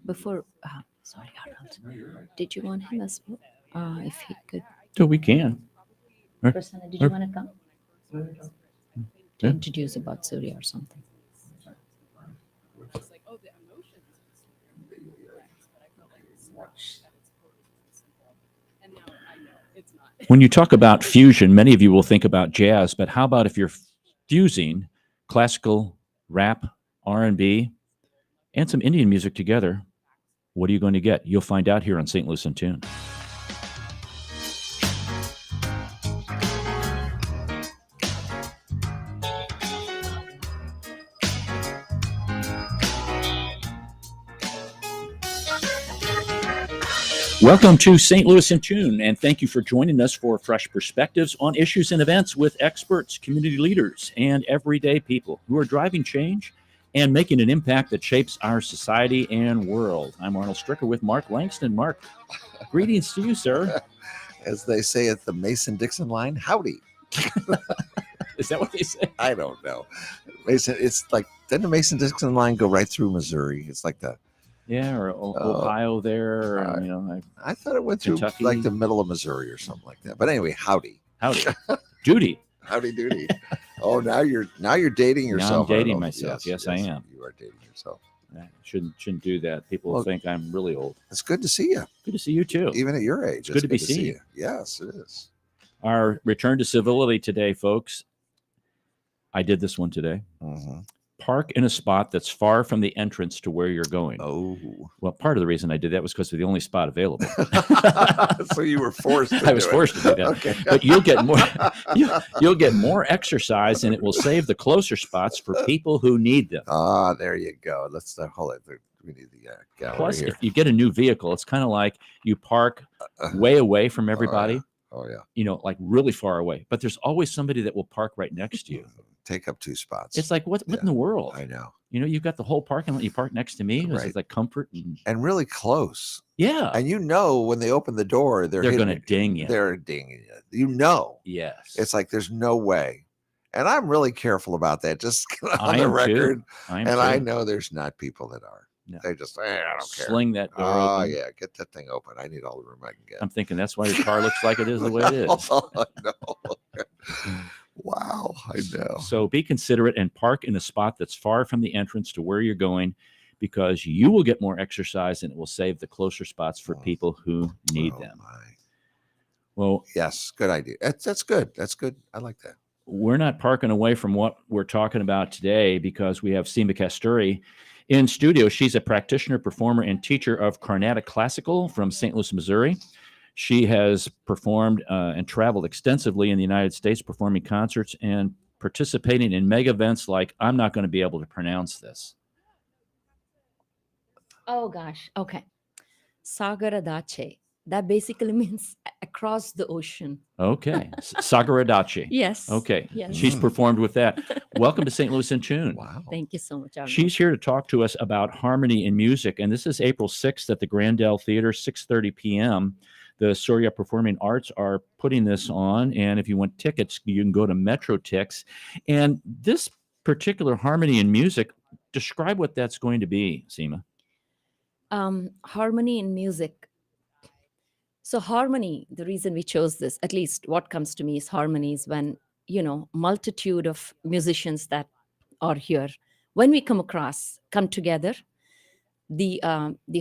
before, sorry, Arnold, did you want him as well? If he could. So we can. Prasanna, did you want to come to Yeah. introduce about Surya or something? When you talk about fusion, many of you will think about jazz, but how about if you're fusing classical, rap, R&B, and some Indian music together? What are you going to get? You'll find out here on St. Louis in Tune. Welcome to St. Louis in Tune, and thank you for joining us for fresh perspectives on issues and events with experts, community leaders, and everyday people who are driving change and making an impact that shapes our society and world. I'm Arnold Stricker with Mark Langston. Mark, greetings to you, sir. As they say at the Mason-Dixon line, howdy. Is that what they say? I don't know. Mason, it's like, doesn't the Mason-Dixon line go right through Missouri? It's like the, Yeah, or Ohio there. And, I thought it went through Kentucky. like the middle of Missouri or something like that. But anyway, howdy. howdy. Duty. Howdy doody. Oh, now you're dating yourself. Now I'm dating Arnold. myself. Yes, I am. You are dating yourself. I shouldn't do that. People Well, think I'm really old. It's good to see you, Good to see you, too. even at your age. Good to be see seen. you. Yes, it is. Our return to civility today, folks. I did this one today. Mm-hmm. Park in a spot that's far from the entrance to where you're going. Oh, Well, part of the reason I did that was because of the only spot available. so you were forced. To I was do forced to do that. It. Okay, But you'll get more. You'll get more exercise, and it will save the closer spots for people who need them. there you go. Let's hold it. We need the gallery Plus, here. if you get a new vehicle, it's kind of like you park way away from everybody. Oh yeah. Like really far away. But there's always somebody that will park right next to you. Take up 2 spots. It's like what in the world? I know. You've got the whole parking lot. You park next to me. Right. It's like comfort. And really close. Yeah. And when they open the door, they're going to ding you. They're dinging you. Yes. It's like there's no way. And I'm really careful about that. Just on I the am record. Too. I know there's not people that are. No. They just, I don't care. Sling that door Oh, open. yeah. Get that thing open. I need all the room I can get. I'm thinking that's why your car looks like it is the way it is. No. Wow. I know. So be considerate and park in a spot that's far from the entrance to where you're going, because you will get more exercise and it will save the closer spots for people who need them. My. Well, yes. Good idea. That's good. That's good. I like that. we're not parking away from what we're talking about today because we have Seema Kasturi in studio. She's a practitioner, performer, and teacher of Carnatic Classical from St. Louis, Missouri. She has performed and traveled extensively in the United States, performing concerts and participating in mega events like, I'm not going to be able to pronounce this. Oh, gosh. Okay. Sagaradache. That basically means across the ocean. Okay. Sagaradache. Yes. Okay. Yes. She's performed with that. Welcome to St. Louis in Tune. Wow. Thank you so much, Arnold. She's here to talk to us about harmony in music. And this is April 6th at the Grandel Theater, 6:30 p.m. The Surya Performing Arts are putting this on. And if you want tickets, you can go to MetroTix. And this particular harmony in music, describe what that's going to be, Seema. Harmony in music. So harmony, the reason we chose this, at least what comes to me is harmony is when, multitude of musicians that are here, when we come together, the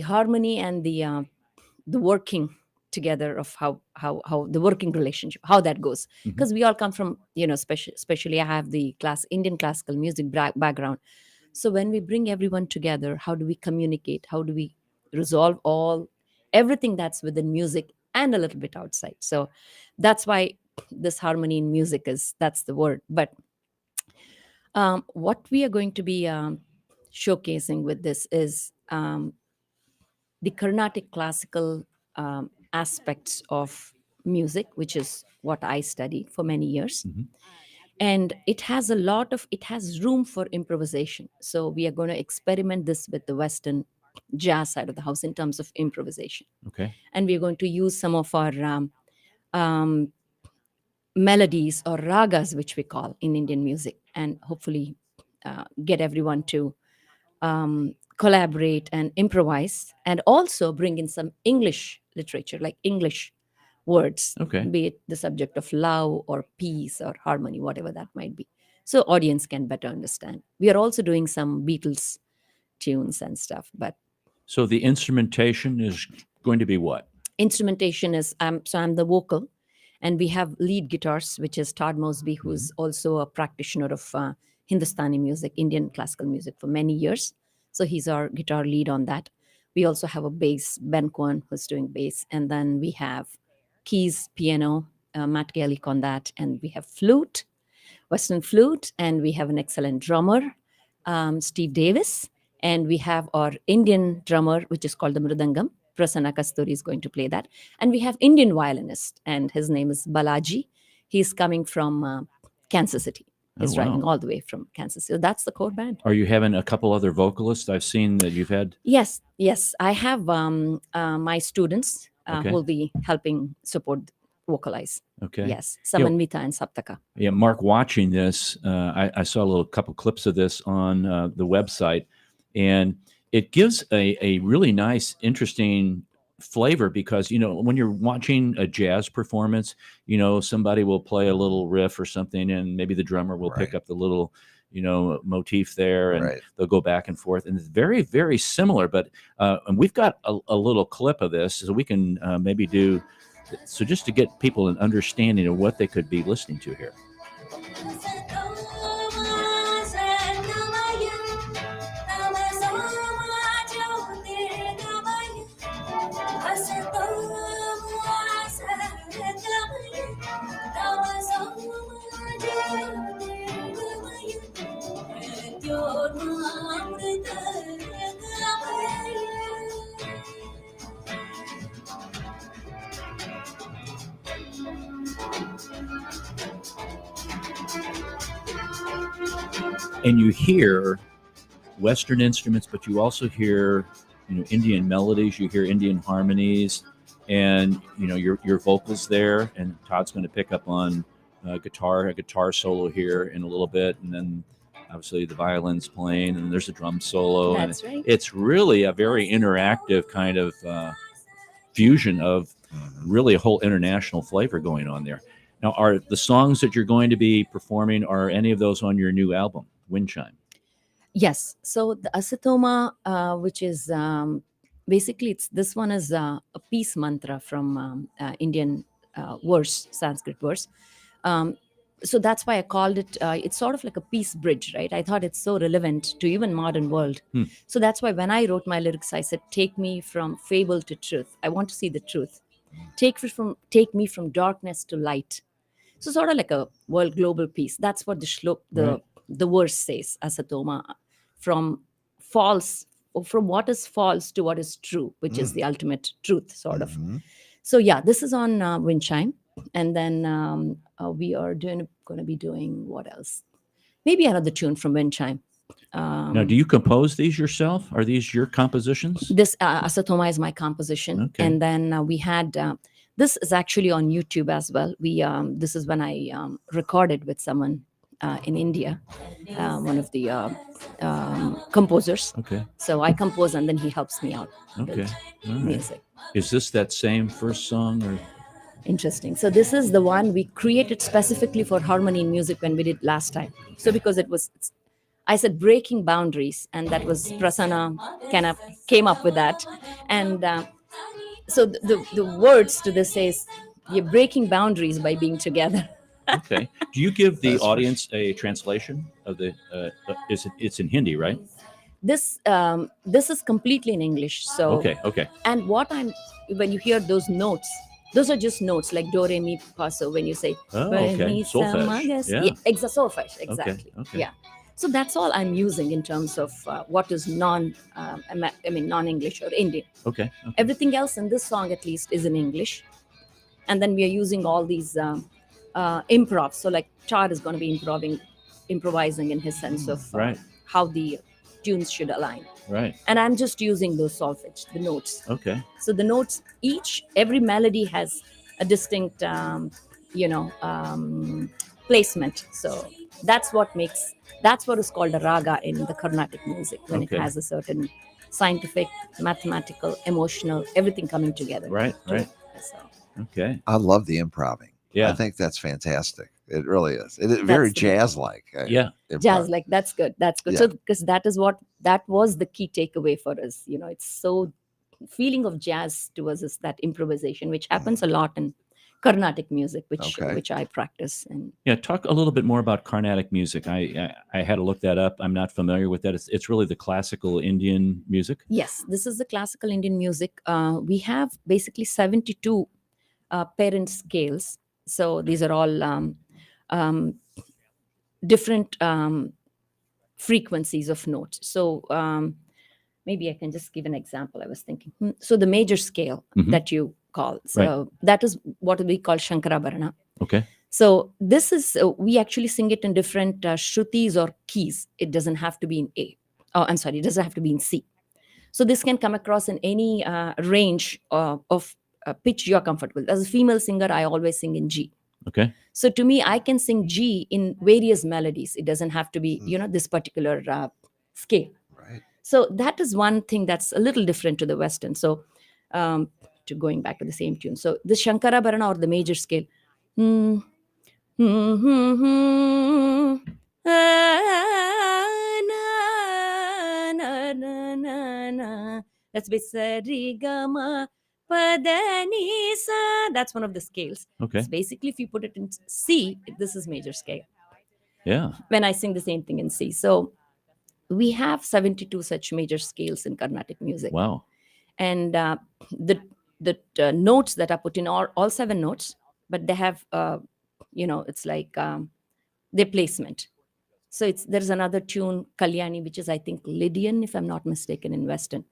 harmony and the working together of how the working relationship, how that goes. Because we all come from, especially I have the Indian classical music background. So when we bring everyone together, how do we communicate? How do we resolve everything that's within music and a little bit outside? So that's why this harmony in music that's the word. But what we are going to be showcasing with this is the Carnatic classical aspects of music, which is what I studied for many years. And it has room for improvisation. So we are going to experiment this with the Western jazz side of the house in terms of improvisation. Okay. And we're going to use some of our melodies or ragas, which we call in Indian music, and hopefully get everyone to collaborate and improvise, and also bring in some English literature, like English words, Okay. be it the subject of love or peace or harmony, whatever that might be. So audience can better understand. We are also doing some Beatles tunes and stuff, but So the instrumentation is going to be what? instrumentation is I'm the vocal, and we have lead guitars, which is Todd Mosby, who's also a practitioner of Hindustani music, Indian classical music for many years. So he's our guitar lead on that. We also have a bass, Ben Cohen, who's doing bass, and then we have keys, piano, Matt Gallick on that, and we have flute, Western flute, and we have an excellent drummer, Steve Davis, and we have our Indian drummer, which is called the Mridangam. Prasanna Kasturi is going to play that. And we have Indian violinist, and his name is Balaji. He's coming from Kansas City. He's wow. driving all the way from Kansas City. So that's the core band. Are you having a couple other vocalists? I've seen that you've had. Yes. I have my students Okay. who will be helping support vocalize. Okay. Yes, Samanvita and Saptaka. Yeah, Mark, watching this, I saw a little couple clips of this on the website, and it gives a really nice, interesting flavor because, when you're watching a jazz performance, somebody will play a little riff or something, and maybe the drummer will pick Right. up the little, motif there, and Right. they'll go back and forth. And it's very, very similar, but and we've got a little clip of this, so we can maybe do, so just to get people an understanding of what they could be listening to here. And you hear Western instruments, but you also hear, Indian melodies. You hear Indian harmonies, and your vocals there. And Todd's going to pick up on a guitar solo here in a little bit, and then obviously the violin's playing, and there's a drum solo. That's and right. It's really a very interactive kind of fusion of really a whole international flavor going on there. Now, are the songs that you're going to be performing, are any of those on your new album, Wind Chime? Yes. So the Asatoma, which is basically this one is a peace mantra from Indian verse, Sanskrit verse. So that's why I called it. It's sort of like a peace bridge, right? I thought it's so relevant to even modern world. So that's why when I wrote my lyrics, I said, "Take me from fable to truth. I want to see the truth. Take me from darkness to light." So sort of like a world global peace. That's what Right. the verse says, Asatoma, from what is false to what is true, which is the ultimate truth, sort of. Mhm. So yeah, this is on Wind Chime, and then we are going to be doing what else? Maybe another tune from Wind Chime. Now, do you compose these yourself? Are these your compositions? This Asatoma is my composition, Okay. and then we had this is actually on YouTube as well. We this is when I recorded with someone in India, one of the composers. Okay. So I compose, and then he helps me out Okay. with All right. music. Is this that same first song, or? Interesting. So this is the one we created specifically for harmony in music when we did last time. So because I said breaking boundaries, and that was Prasanna came up with that, and so the words to this says you're breaking boundaries by being together. Okay. Do you give the That's for audience a translation of the? It's in Hindi, right? This is completely in English. So Okay. Okay. and when you hear those notes, those are just notes like do re mi fa so. When you say Oh, re, okay. mi, sa, ma, Solfege. yes. Yeah. Solfege, exactly. Okay. Yeah. So that's all I'm using in terms of what is non-English or Indian. Okay. Everything else in this song, at least, is in English. And then we are using all these improv. So like Todd is going to be improvising in his sense of Right. how the tunes should align. Right. And I'm just using those solfege, the notes. Okay. So the notes, every melody has a distinct, placement. So that's what is called a raga in the Carnatic music, when Okay. it has a certain scientific, mathematical, emotional, everything coming together. Right, right. So Okay. I love the improving. Yeah. I think that's fantastic. It really is. It is very That's the- jazz-like. Yeah. jazz, like that's good. That's good. Yeah. So because that was the key takeaway for us. It's so feeling of jazz to us is that improvisation, which happens a lot in Carnatic music, Okay. which I practice. And Yeah, talk a little bit more about Carnatic music. I had to look that up. I'm not familiar with that. It's really the classical Indian music. yes, this is the classical Indian music. We have basically 72 parent scales. So these are all different frequencies of notes. So maybe I can just give an example. I was thinking. So the major scale Mhm. that you call, so that is what we call Shankarabharana. Okay. So this is we actually sing it in different shrutis or keys. It doesn't have to be in A. Oh, I'm sorry, it doesn't have to be in C. So this can come across in any range of pitch you're comfortable with. As a female singer, I always sing in G. Okay. So to me, I can sing G in various melodies. It doesn't have to be, this particular scale. Right. So that is one thing that's a little different to the Western. So to going back to the same tune. So the Shankarabharana or the major scale. That's Sarigama Padani Sa. That's one of the scales. Okay. So basically, if you put it in C, this is major scale. Yeah. When I sing the same thing in C. So we have 72 such major scales in Carnatic music. Wow. And the notes that are put in all 7 notes, but they have it's like their placement. So there's another tune, Kalyani, which is I think Lydian, if I'm not mistaken, in Western.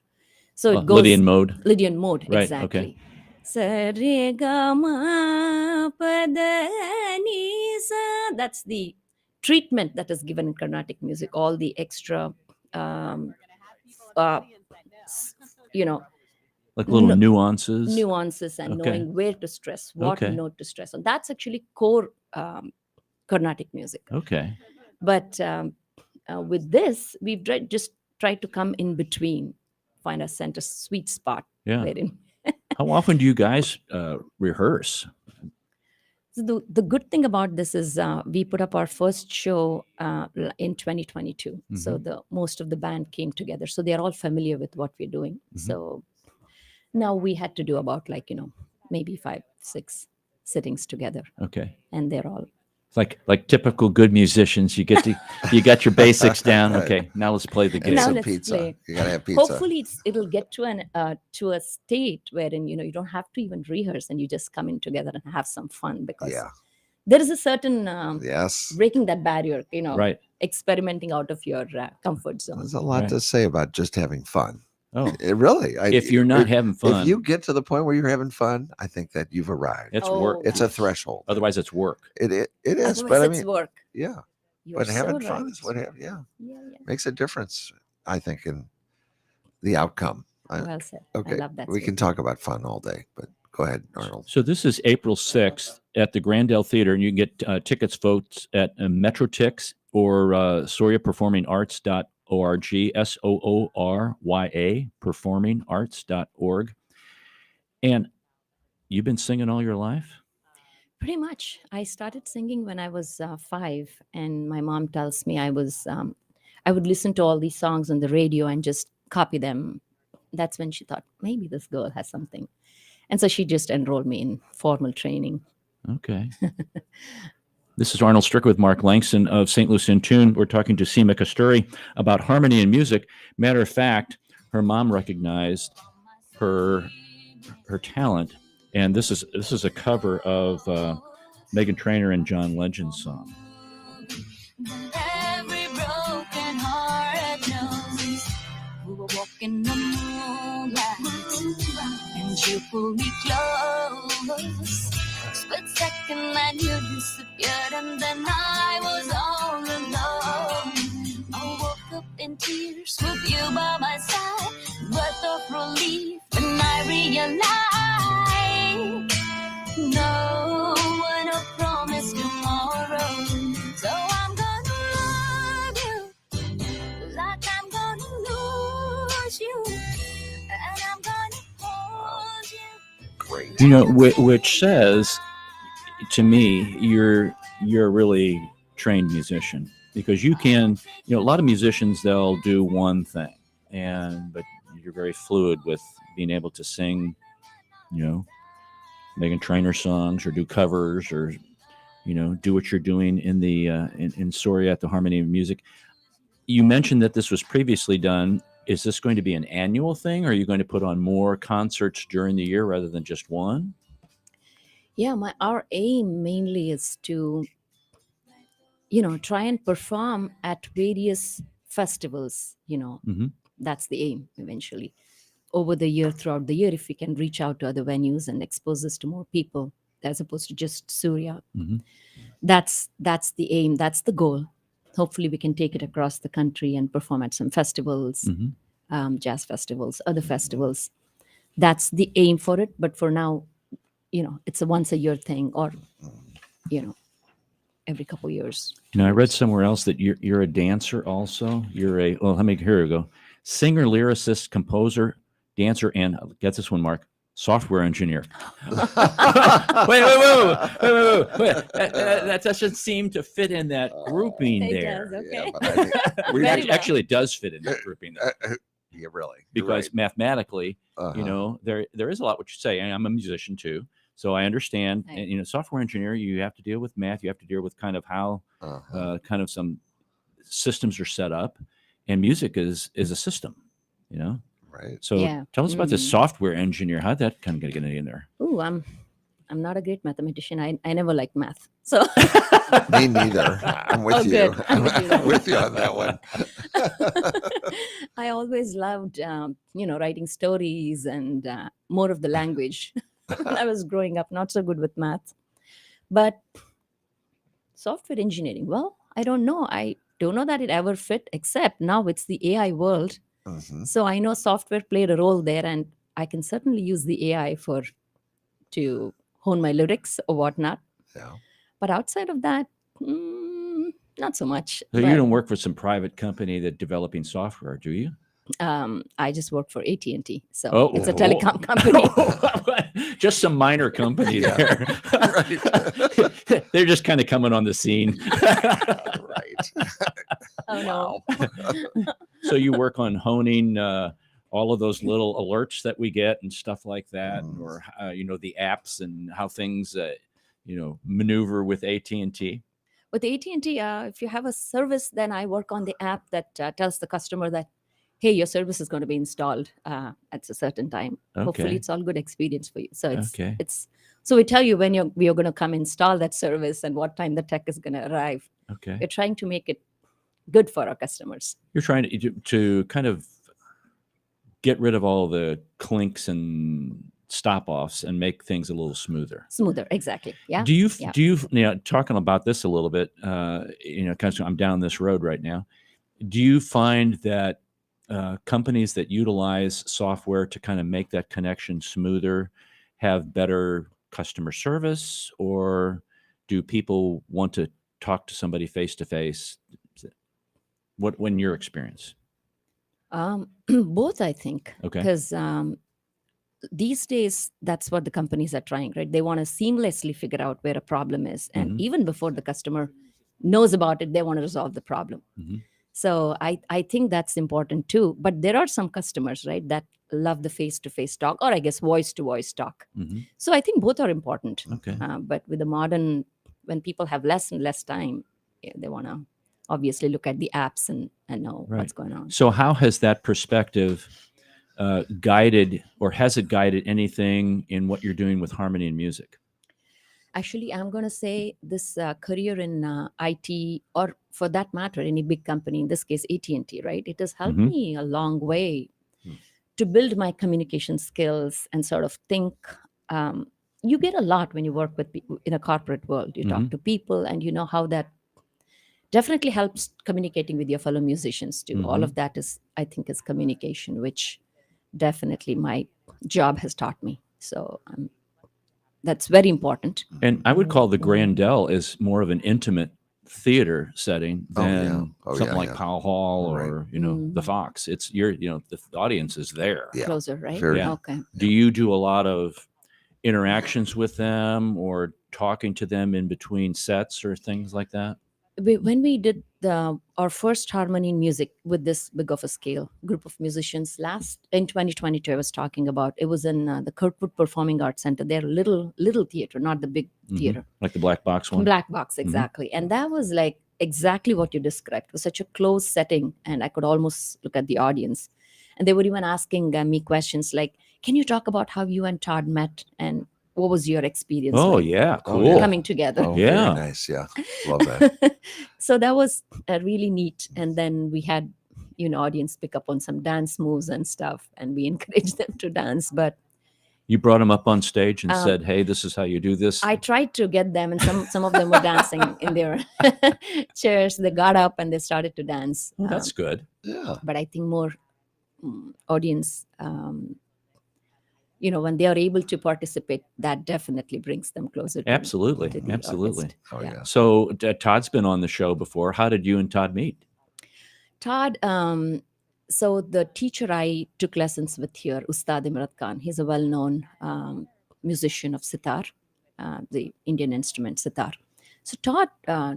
So it goes Lydian mode. Lydian mode, Right, exactly. okay. Sarigama Padani Sa. That's the treatment that is given in Carnatic music. All the extra Like little nuances. nuances and Okay. knowing where to stress, what Okay. note to stress on. That's actually core Carnatic music. Okay. But with this, we've just tried to come in between, find a center sweet spot. Yeah. Wherein. How often do you guys rehearse? So the good thing about this is we put up our first show in 2022. So most of the band came together. So they're all familiar with what we're doing. So now we had to do about maybe 5-6 sittings together, Okay. and they're all It's like typical good musicians. You got your basics down. Right. Okay. Now let's play the And game. Now some let's pizza. play. You gotta have pizza. hopefully it'll get to a state wherein you don't have to even rehearse and you just come in together and have some fun, because Yeah. there is a certain Yes. breaking that barrier, Right. experimenting out of your comfort zone. There's a lot Right. to say about just having fun. Oh, It really. if you're not having fun, if you get to the point where you're having fun, I think that you've arrived. it's Oh, work. It's a threshold. Otherwise, it's work. It is, Otherwise, but I it's mean, work. yeah. You're But having so fun right. is what Yeah, yeah. makes a difference, I think, in the outcome. Well said. Okay, I love that. we can talk about fun all day, but go ahead, Arnold. So this is April 6th at the Grandel Theater, and you can get tickets, folks, at Metrotix or SooryaPerformingArts.org, SOORYA, performingarts.org. And you've been singing all your life? Pretty much. I started singing when I was 5, and my mom tells me I would listen to all these songs on the radio and just copy them. That's when she thought, maybe this girl has something. And so she just enrolled me in formal training. Okay. This is Arnold Stricker with Mark Langston of St. Louis in Tune. We're talking to Seema Kasturi about harmony in music. Matter of fact, her mom recognized her talent, and this is a cover of Meghan Trainor and John Legend's song. Every broken heart knows we were walking the moonlight, and you pulled me close. Split second and you disappeared, and then I was all alone. I woke up in tears with you by my side, breath of relief, and I realized no one will promise tomorrow. So I'm gonna love you like I'm gonna lose you. great. Which says to me, you're a really trained musician, because you can, a lot of musicians, they'll do one thing, but you're very fluid with being able to sing, Meghan Trainor songs, or do covers, or do what you're doing in the in Soria at the Harmony of Music. You mentioned that this was previously done. Is this going to be an annual thing, or are you going to put on more concerts during the year rather than just one? Yeah, our aim mainly is to, try and perform at various festivals. Mhm. That's the aim eventually. Over the year, throughout the year, if we can reach out to other venues and expose this to more people, as opposed to just Surya, Mhm. that's the aim. That's the goal. Hopefully, we can take it across the country and perform at some festivals, Mhm. jazz festivals, other festivals. That's the aim for it. But for now, it's a once a year thing, or every couple years. I read somewhere else that you're a dancer also. You're here we go. Singer, lyricist, composer, dancer, and get this one, Mark, software engineer. wait. That doesn't seem to fit in that grouping It there. does, okay. but I think Very well. Actually, it does fit in that grouping there, yeah, really. You're because right. mathematically, Uh-huh. there is a lot what you say. And I'm a musician too, so I understand. Right. And software engineer, you have to deal with math. You have to deal with kind of how kind of some systems are set up, and music is a system. Right. So Yeah. tell us about this software engineer. How'd that kind of get in there? Ooh, I'm not a great mathematician. I never liked math. So Me neither. I'm with Oh, you. good. I'm with you. I'm with you on that one. I always loved, writing stories and more of the language. When I was growing up, not so good with math. But software engineering, well, I don't know. I don't know that it ever fit, except now it's the AI world. Mhm. So I know software played a role there, and I can certainly use the AI to hone my lyrics or whatnot. Yeah. But outside of that, not so much. So you But, don't work for some private company that developing software, do you? I just work for AT&T, so Oh. it's a telecom company. Just some minor company Yeah. there. Right. They're just kind of coming on the scene. Right. Oh no. Wow. So you work on honing all of those little alerts that we get and stuff like that, Mm. or the apps and how things maneuver with AT&T. With AT&T, if you have a service, then I work on the app that tells the customer that, hey, your service is going to be installed at a certain time. Hopefully, Okay. it's all good experience for you. So Okay. so we tell you when you're going to come install that service and what time the tech is going to arrive. Okay. We're trying to make it good for our customers. You're trying to kind of get rid of all the clinks and stop-offs and make things a little smoother. Smoother, exactly. Yeah. Do you Yeah. talking about this a little bit, kind of I'm down this road right now. Do you find that companies that utilize software to kind of make that connection smoother have better customer service, or do people want to talk to somebody face to face? When your experience? Both, I think. Okay. Because these days, that's what the companies are trying, right? They want to seamlessly figure out where a problem is. And Mhm. even before the customer knows about it, they want to resolve the problem. Mhm. So I think that's important too. But there are some customers, right, that love the face-to-face talk, or I guess voice-to-voice talk. Mhm. So I think both are important. Okay. But with the modern, when people have less and less time, they want to obviously look at the apps and know Right. what's going on. So how has that perspective guided, or has it guided anything in what you're doing with Harmony and Music? Actually, I'm going to say this career in IT, or for that matter, any big company, in this case, AT&T, right? It has helped Mhm. me a long way Hmm. to build my communication skills and sort of think. You get a lot when you work with people in a corporate world. You Mhm. talk to people, and you know how that definitely helps communicating with your fellow musicians too. All Mhm. of that is, I think, is communication, which definitely my job has taught me. So that's very important. And I would call the Grandel as more of an intimate theater setting Oh, yeah. than Oh, something yeah, like yeah. Powell Hall Right. or the Fox. It's the audience is there. Yeah. Closer, right? Very. Yeah. Okay. Do you do a lot of interactions with them or talking to them in between sets or things like that? When we did our first harmony in music with this big of a scale group of musicians last in 2022, I was talking about, it was in the Kirkwood Performing Arts Center. They're little theater, not the big Mhm. theater. Like the black box one? Black box, exactly. And that was like exactly what you described. It was such a closed setting, and I could almost look at the audience. And they were even asking me questions like, "Can you talk about how you and Todd met, and what was your experience Oh, like yeah. Oh, Cool. yeah. coming together?" Oh, Yeah. very nice. Yeah, love that. So that was really neat. And then we had, audience pick up on some dance moves and stuff, and we encouraged them to dance. But You brought them up on stage and Um, said, hey, this is how you do this. I tried to get them, and some of them were dancing in their chairs. They got up and they started to dance. Well, that's good. Yeah. But I think more audience, when they are able to participate, that definitely brings them closer to Absolutely. to the Absolutely. artist. Oh, Yeah. yeah. So Todd's been on the show before. How did you and Todd meet? Todd, so the teacher I took lessons with here, Ustad Imrat Khan, he's a well-known musician of sitar, the Indian instrument sitar. So Todd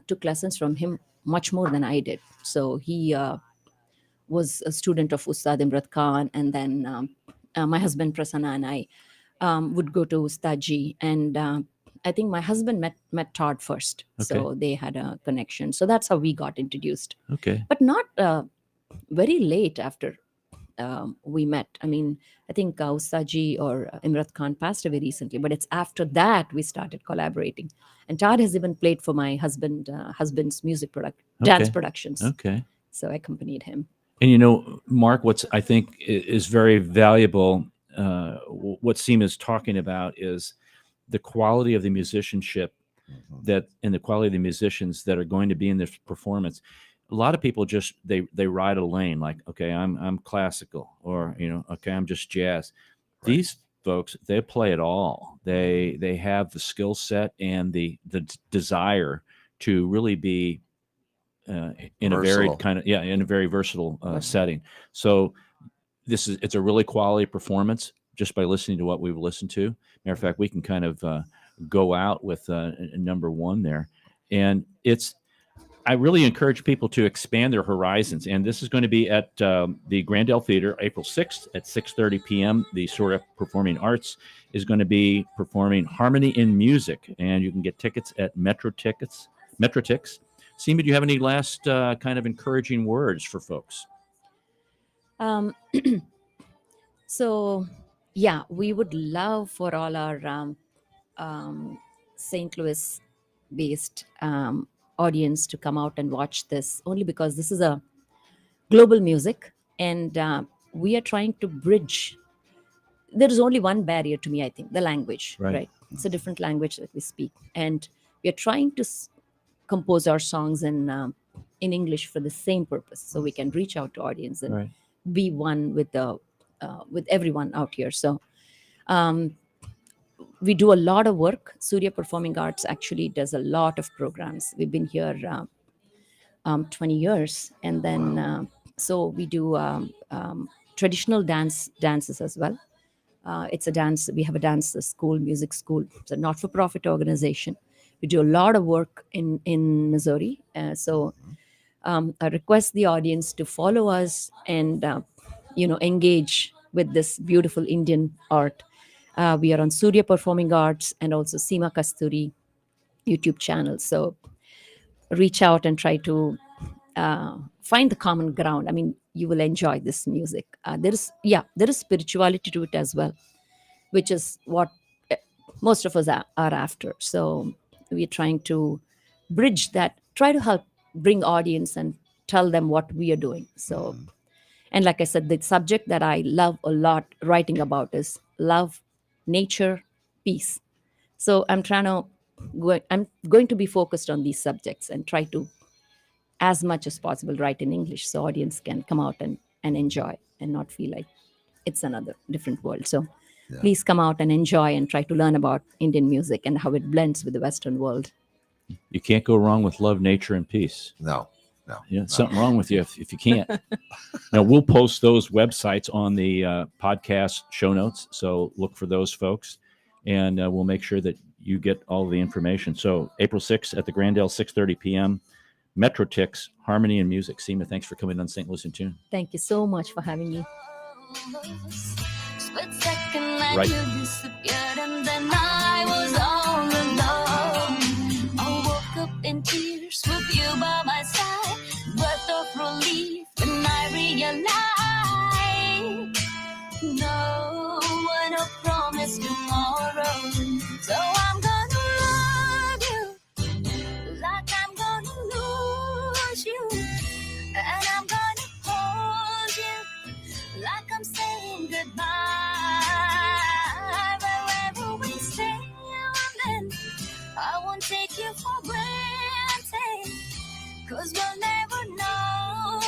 took lessons from him much more than I did. So he was a student of Ustad Imrat Khan, and then my husband Prasanna and I would go to Ustadji, and I think my husband met Todd first, so they had a connection. So that's how we got introduced, Okay. but not very late after we met. I mean, I think Ustadji or Imrat Khan passed away recently, but it's after that we started collaborating. And Todd has even played for my husband's music dance Okay. productions. Okay. So I accompanied him. And Mark, what's I think is very valuable, what Seema is talking about is the quality of the musicianship Mhm. and the quality of the musicians that are going to be in this performance. A lot of people just they ride a lane like, okay, I'm classical, or okay, I'm just jazz. Right. These folks, they play it all. They have the skill set and the desire to really be in a very Versatile. in a very versatile setting. So it's a really quality performance just by listening to what we've listened to. Matter of fact, we can kind of go out with number one there, and I really encourage people to expand their horizons. And this is going to be at the Grandel Theater, April 6th at 6:30 p.m. The Surya Performing Arts is going to be performing Harmony in Music, and you can get tickets at Metrotix. Seema, do you have any last kind of encouraging words for folks? Um, so, yeah, we would love for all our St. Louis based audience to come out and watch this, only because this is a global music, and we are trying to bridge. There is only one barrier to me, I think, the language, Right. right? It's a different language that we speak, and we are trying to compose our songs in English for the same purpose, so we can reach out to audience and Right. be one with everyone out here. So we do a lot of work. Surya Performing Arts actually does a lot of programs. We've been here 20 years, and then so we do traditional dances as well. It's a dance. We have a dance school, music school. It's a not-for-profit organization. We do a lot of work in Missouri. So I request the audience to follow us and engage with this beautiful Indian art. We are on Surya Performing Arts and also Seema Kasturi YouTube channel. So reach out and try to find the common ground. I mean, you will enjoy this music. There is spirituality to it as well, which is what most of us are after. So we're trying to bridge that, try to help bring audience and tell them what we are doing. So, and like I said, the subject that I love a lot writing about is love, nature, peace. So I'm going to be focused on these subjects and try to, as much as possible, write in English so audience can come out and enjoy and not feel like it's another different world. So Yeah. please come out and enjoy and try to learn about Indian music and how it blends with the Western world. You can't go wrong with love, nature, and peace. No. Yeah, something wrong with you if you can't. Now, we'll post those websites on the podcast show notes, so look for those folks. and we'll make sure that you get all the information. So April 6th at the Grandel, 6:30 p.m. Metro Ticks, Harmony and Music. Seema, thanks for coming on St. Louis in Tune. Thank you so much for having me. Split second and Right. you disappeared, and then I was all alone. I woke up in tears with you by my side, breath of relief, and I realized no one will promise tomorrow. So I'm gonna love you like I'm gonna lose you, and I'm gonna hold you like I'm saying goodbye. Wherever we stay, then I won't take you for granted, 'cause we'll never know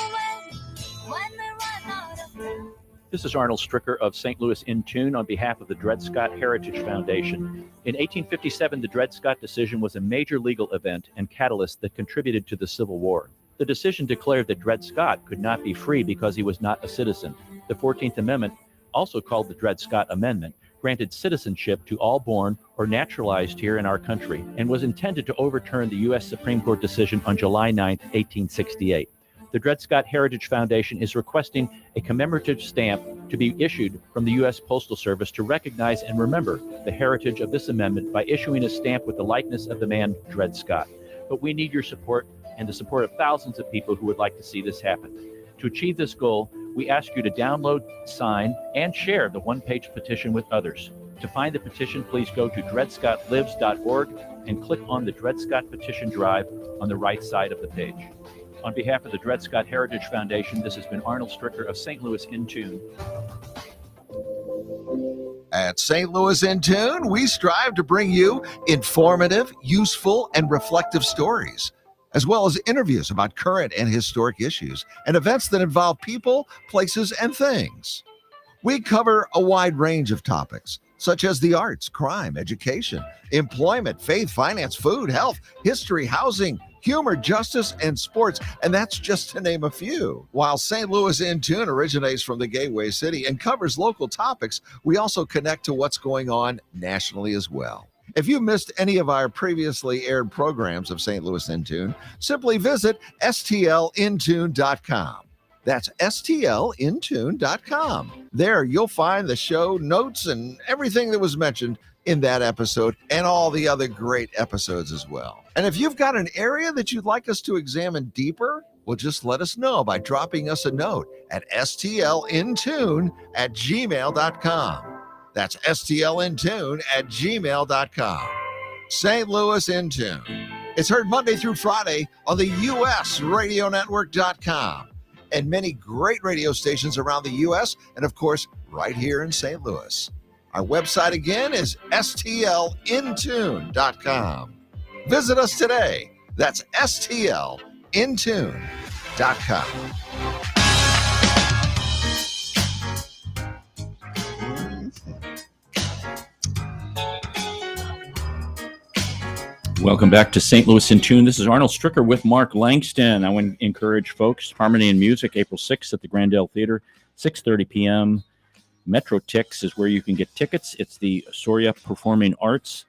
when we run out of time. This is Arnold Stricker of St. Louis in Tune on behalf of the Dred Scott Heritage Foundation. In 1857, the Dred Scott decision was a major legal event and catalyst that contributed to the Civil War. The decision declared that Dred Scott could not be free because he was not a citizen. The 14th Amendment, also called the Dred Scott Amendment, granted citizenship to all born or naturalized here in our country and was intended to overturn the U.S. Supreme Court decision on July 9, 1868. The Dred Scott Heritage Foundation is requesting a commemorative stamp to be issued from the U.S. Postal Service to recognize and remember the heritage of this amendment by issuing a stamp with the likeness of the man Dred Scott. But we need your support and the support of thousands of people who would like to see this happen. To achieve this goal, we ask you to download, sign, and share the one-page petition with others. To find the petition, please go to dredscottlives.org and click on the Dred Scott Petition Drive on the right side of the page. On behalf of the Dred Scott Heritage Foundation, this has been Arnold Stricker of St. Louis in Tune. At St. Louis in Tune, we strive to bring you informative, useful, and reflective stories, as well as interviews about current and historic issues and events that involve people, places, and things. We cover a wide range of topics, such as the arts, crime, education, employment, faith, finance, food, health, history, housing, humor, justice, and sports, and that's just to name a few. While St. Louis in Tune originates from the Gateway City and covers local topics, we also connect to what's going on nationally as well. If you missed any of our previously aired programs of St. Louis in Tune, simply visit stlintune.com. That's stlintune.com. There you'll find the show notes and everything that was mentioned in that episode and all the other great episodes as well. And if you've got an area that you'd like us to examine deeper, well, just let us know by dropping us a note at stlintune@gmail.com. That's stlintune@gmail.com. St. Louis in Tune. It's heard Monday through Friday on the USRadioNetwork.com and many great radio stations around the U.S. and, of course, right here in St. Louis. Our website again is stlintune.com. Visit us today. That's stlintune.com. Welcome back to St. Louis in Tune. This is Arnold Stricker with Mark Langston. I want to encourage folks, Harmony and Music, April 6th at the Grandel Theater, 6:30 p.m. Metro Ticks is where you can get tickets. It's the Soria Performing Arts.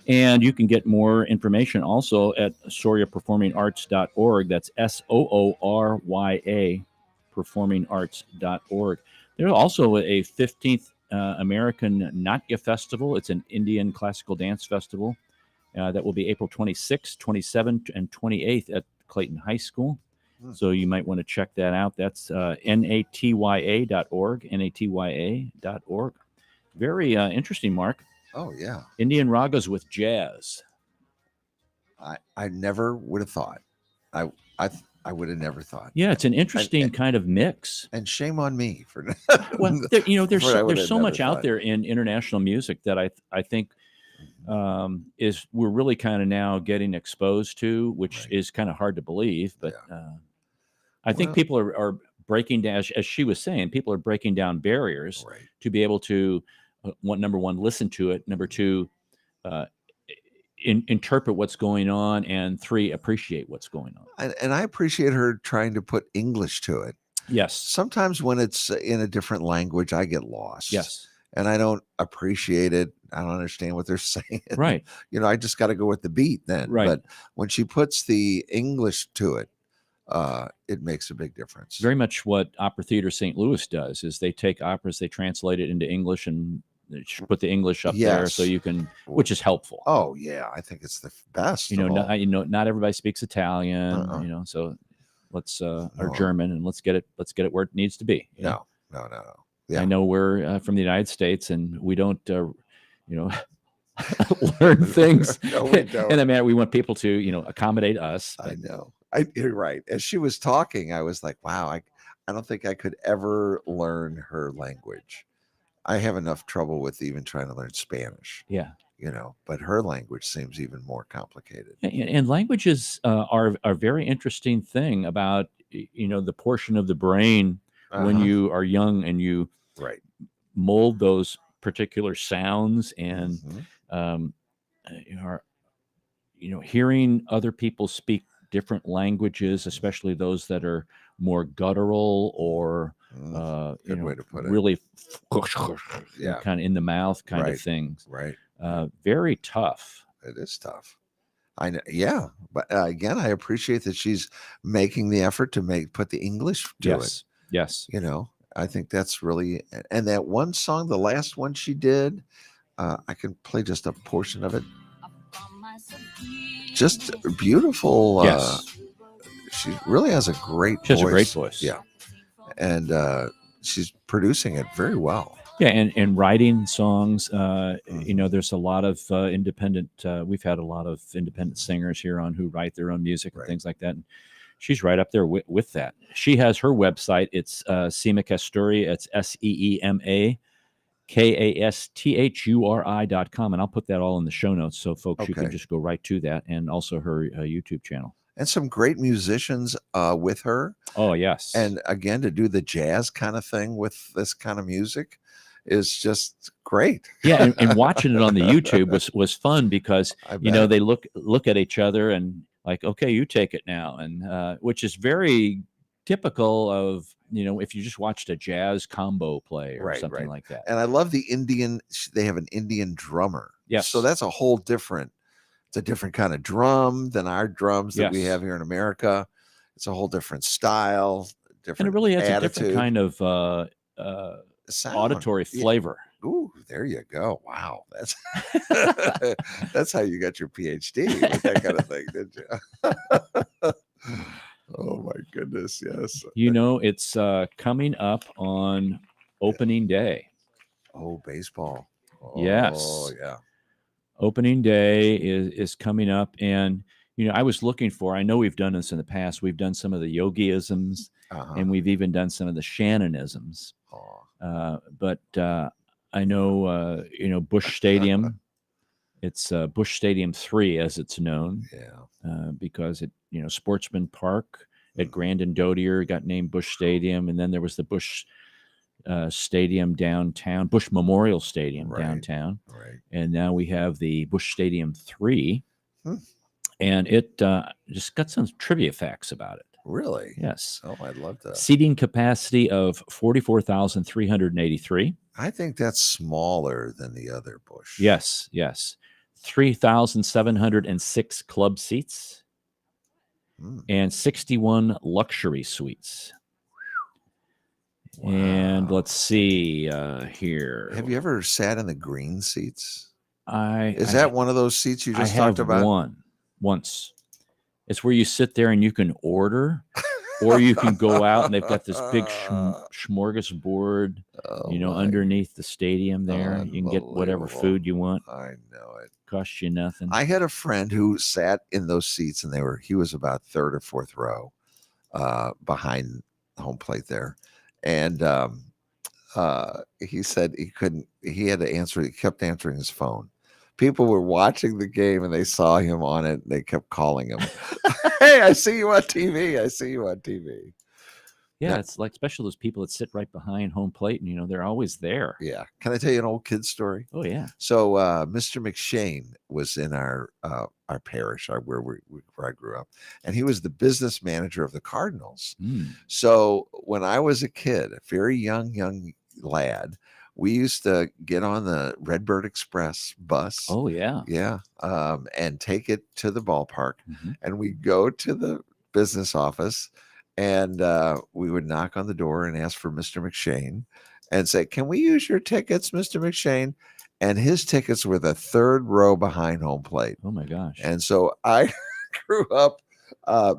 And you can get more information also at SoriaPerformingArts.org. That's SOORYA, performingarts.org. There's also a 15th American Natya Festival. It's an Indian classical dance festival. That will be April 26th, 27th, and 28th at Clayton High School. So you might want to check that out. That's natya.org, natya.org. Very interesting, Mark. Oh, yeah. Indian ragas with jazz. I never would have thought. I would have never thought. Yeah, it's an interesting kind of mix. And shame on me for Well, there's what I would there's have so never much out thought. there in international music that I think is we're really kind of now getting exposed to, which Right. is kind of hard to believe. But I think Well- people are breaking down, as she was saying, people are breaking down barriers Right. to be able to, number one, listen to it. Number two, interpret what's going on, and three, appreciate what's going on. And I appreciate her trying to put English to it. Yes. Sometimes when it's in a different language, I get lost. Yes. and I don't appreciate it. I don't understand what they're saying. Right. I just got to go with the beat then. Right. But when she puts the English to it, it makes a big difference. Very much what Opera Theater St. Louis does is they take operas, they translate it into English, and they put the English up there so Yes. you can, which is helpful. Oh yeah, I think it's the best. You know, of all. not everybody speaks Italian. Uh-uh. So let's or No. German, and let's get it where it needs to be. you know? No. I Yeah. know we're from the United States, and we don't, learn things. No, we don't. And I mean, we want people to, accommodate us. I know. You're right. As she was talking, I was like, wow, I don't think I could ever learn her language. I have enough trouble with even trying to learn Spanish, Yeah. but her language seems even more complicated. And languages are a very interesting thing about, the portion of the brain when Uh-huh. you are young and you Right. mold those particular sounds and Mhm. you are hearing other people speak different languages, especially those that are more guttural or Good way to put it. really Yeah. kind of in the mouth kind Right. of things. Right. Very tough. It is tough. I know. Yeah. But again, I appreciate that she's making the effort to put the English to Yes. Yes. it. I think that's really, and that one song, the last one she did, I can play just a portion of it. Just beautiful. Yes. She really has a great She has voice. a great voice. Yeah. And she's producing it very well. Yeah, and writing songs. Mhm. There's a lot of independent. We've had a lot of independent singers here on who write their own music and Right. things like that. And she's right up there with that. She has her website. It's Seema Kasturi. It's SeemaKasturi.com, and I'll put that all in the show notes so folks you can Okay. just go right to that, and also her YouTube channel. And some great musicians with her. Oh yes, And again, to do the jazz kind of thing with this kind of music is just great. yeah, and watching it on the YouTube was fun because I bet. they look at each other and like, okay, you take it now, and which is very typical of if you just watched a jazz combo play or Right, something right. like that. And I love the they have an Indian drummer. Yes. So that's a whole different, it's a different kind of drum than our drums that we Yes. have here in America. It's a whole different style, different And it really has attitude, a different kind of sound. auditory Yeah. flavorOoh, there you go. Wow. That's that's how you got your PhD with that kind of thing, didn't you? Oh my goodness, yes. It's coming up on opening day. Oh, baseball. Yes. Oh, yeah. Opening day is coming up, and I was looking for. I know we've done this in the past. We've done some of the yogiisms, Uh-huh. and we've even done some of the Shannonisms. Oh, But I know Busch Stadium. It's Busch Stadium 3, as it's known, yeah. because it Sportsman Park at Grandin Dodier got named Busch Stadium, and then there was the Busch Stadium downtown, Busch Memorial Stadium Right. downtown. Right. And now we have the Busch Stadium 3, Hmm. and it just got some trivia facts about it. Really? Yes. Oh, I'd love to. Seating capacity of 44,383. I think that's smaller than the other Busch. Yes. 3,706 club seats Mm. and 61 luxury suites. And Wow. let's see here. Have you ever sat in the green seats? Is Is that one of those seats you I just have talked about? one once. It's where you sit there and you can order, or you can go out and they've got this big smorgasbord, Oh, my- underneath the stadium there. You can get whatever Unbelievable. food you want. I know it. Costs you nothing. I had a friend who sat in those seats, and he was about third or fourth row behind home plate there. And he said he had to answer. He kept answering his phone. People were watching the game and they saw him on it. And they kept calling him. Hey, I see you on TV. I see you on TV. yeah, that- it's like, especially those people that sit right behind home plate and, they're always there. Yeah. Can I tell you an old kid story? Oh, yeah. So Mr. McShane was in our parish, where I grew up, and he was the business manager of the Cardinals. Mm. So when I was a kid, a very young lad, We used to get on the Redbird Express bus. Oh yeah. Yeah. And take it to the ballpark. Mhm. And we go to the business office and we would knock on the door and ask for Mr. McShane and say, "Can we use your tickets, Mr. McShane?" And his tickets were the third row behind home plate. Oh my gosh. And so I grew up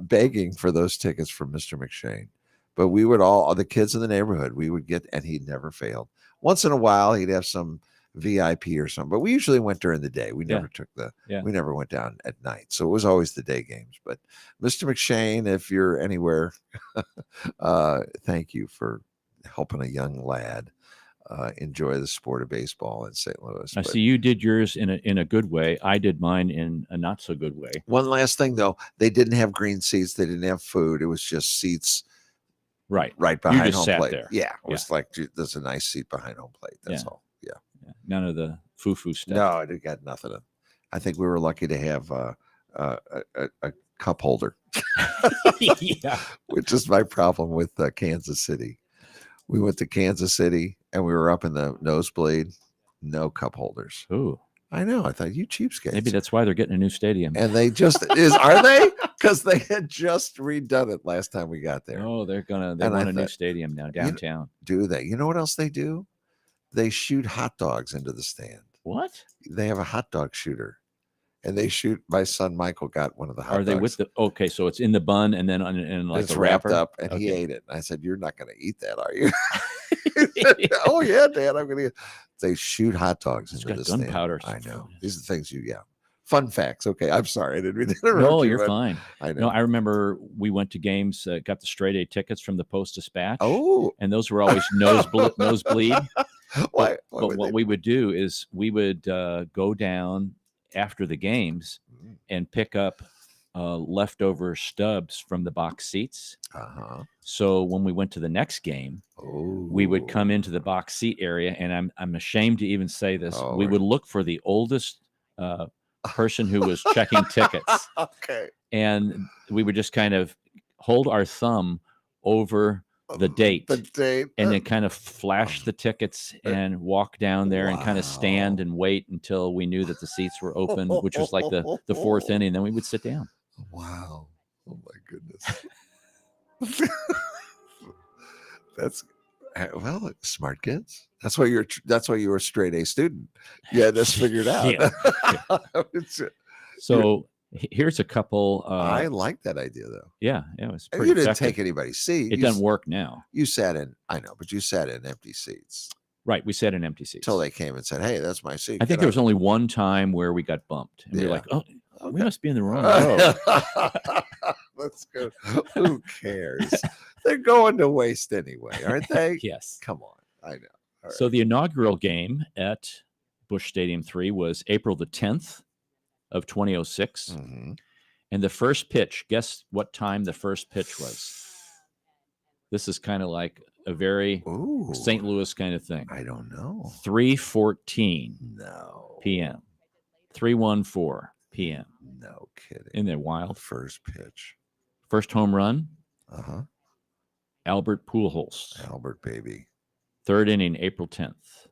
begging for those tickets from Mr. McShane. But we would all the kids in the neighborhood, we would get, and he never failed. Once in a while, he'd have some VIP or something, but we usually went during the day. We Yeah. never took Yeah. we never went down at night. So it was always the day games. But Mr. McShane, if you're anywhere, thank you for helping a young lad enjoy the sport of baseball in St. Louis. I But see you did yours in a good way. I did mine in a not so good way. one last thing though, they didn't have green seats, they didn't have food. It was just seats Right. right behind just home sat plate. there. Yeah, it was like there's a nice seat behind home plate. That's Yeah. all. Yeah. Yeah. None of the foo-foo stuff. No, it got nothing. I think we were lucky to have a cup holder, Yeah. which is my problem with Kansas City. We went to Kansas City and we were up in the nosebleed, no cup holders. Ooh. I know. I thought, you cheapskates. Maybe that's why they're getting a new stadium. And they just are they? Because they had just redone it last time we got there. Oh, they And want I a new thought, stadium now downtown. Do they? You know what else they do? They shoot hot dogs into the stand. What? They have a hot dog shooter, and they shoot. My son Michael got one of the hot Are they dogs. with the okay, so it's in the bun and then in like It's a wrapped wrapper? up, and he Okay. ate it. And I said, "You're not going to eat that, are you?" He said, "Oh yeah, Dad, I'm going to." They shoot hot dogs It's into got the stand. gunpowder. I know. These are the things yeah. Fun facts. Okay, I'm sorry. I didn't mean to interrupt No, you, you're but fine. I know. No, I remember we went to games, got the straight A tickets from the Post Dispatch. Oh, And those were always nosebleed. why? But would what they- we would do is we would go down after the games Mm, and pick up leftover stubs from the box seats. uh-huh. So when we went to the next game, Oh, we would come into the box seat area, and I'm ashamed to even say this. Oh, we right. would look for the oldest person who was checking tickets, Okay. and we would just kind of hold our thumb over the date, The date. and then kind of flash the tickets and walk down there and kind of stand Wow. and wait until we knew that the seats were open, which was like the fourth inning. Then we would sit down. Wow. Oh my goodness. That's well, smart kids. That's why you were a straight A student. You had this figured out. Yeah. It's- So here's a couple. I like that idea though. Yeah, it was And pretty you didn't effective. take anybody's seat. It You doesn't work now. You sat in, I know, but you sat in empty seats Right. We sat in empty seats. until they came and said, "Hey, that's my seat." I think Get there was out." only one time where we got bumped. And we were Yeah. like, oh, we Okay. must be in the wrong row. Let's go. Who cares? They're going to waste anyway, aren't they? Yes. Come on. I know. All So the inaugural game at Busch Stadium 3 was April the 10th of 2006. Mhm. And the first pitch, guess what time the first pitch was? This is kind of like a very Ooh. St. Louis kind of thing. I don't know. 3:14 No. p.m. 3:14 p.m. No kidding. Isn't that wild? First pitch. First home run, Uh-huh. Albert Pujols. Albert baby. Third inning, April 10th.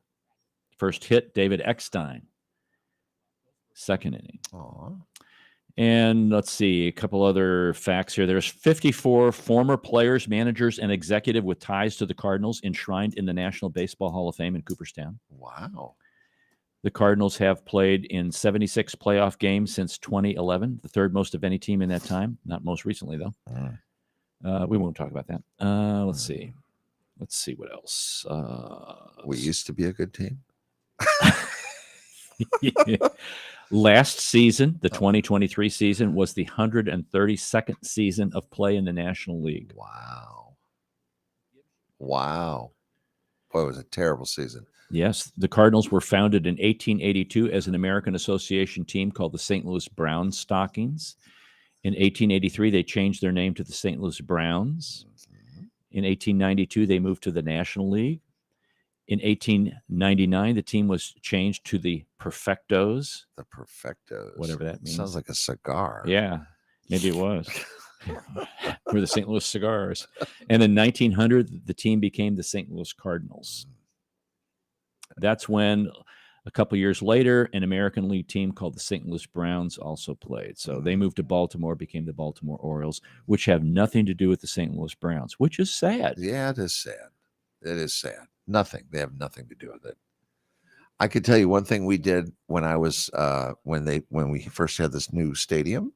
First hit, David Eckstein. Second inning. Aw. And let's see, a couple other facts here. There's 54 former players, managers, and executive with ties to the Cardinals enshrined in the National Baseball Hall of Fame in Cooperstown. Wow. The Cardinals have played in 76 playoff games since 2011, the third most of any team in that time. Not most recently, though. Mm. We won't talk about that. Let's see. Let's see what else. We used to be a good team. Last season, the 2023 season, was the 132nd season of play in the National League. Wow. Wow. Boy, it was a terrible season. Yes, the Cardinals were founded in 1882 as an American Association team called the St. Louis Brown Stockings. In 1883, they changed their name to the St. Louis Browns. Mhm. In 1892, they moved to the National League. In 1899, the team was changed to the Perfectos. The Perfectos. Whatever that means. Sounds like a cigar. Yeah, maybe it was. We're the St. Louis Cigars. And in 1900, the team became the St. Louis Cardinals. That's when a couple years later, an American League team called the St. Louis Browns also played. So they moved to Baltimore, became the Baltimore Orioles, which have nothing to do with the St. Louis Browns, which is sad. Yeah, it is sad. It is sad. Nothing. They have nothing to do with it. I could tell you one thing we did when I was when we first had this new stadium.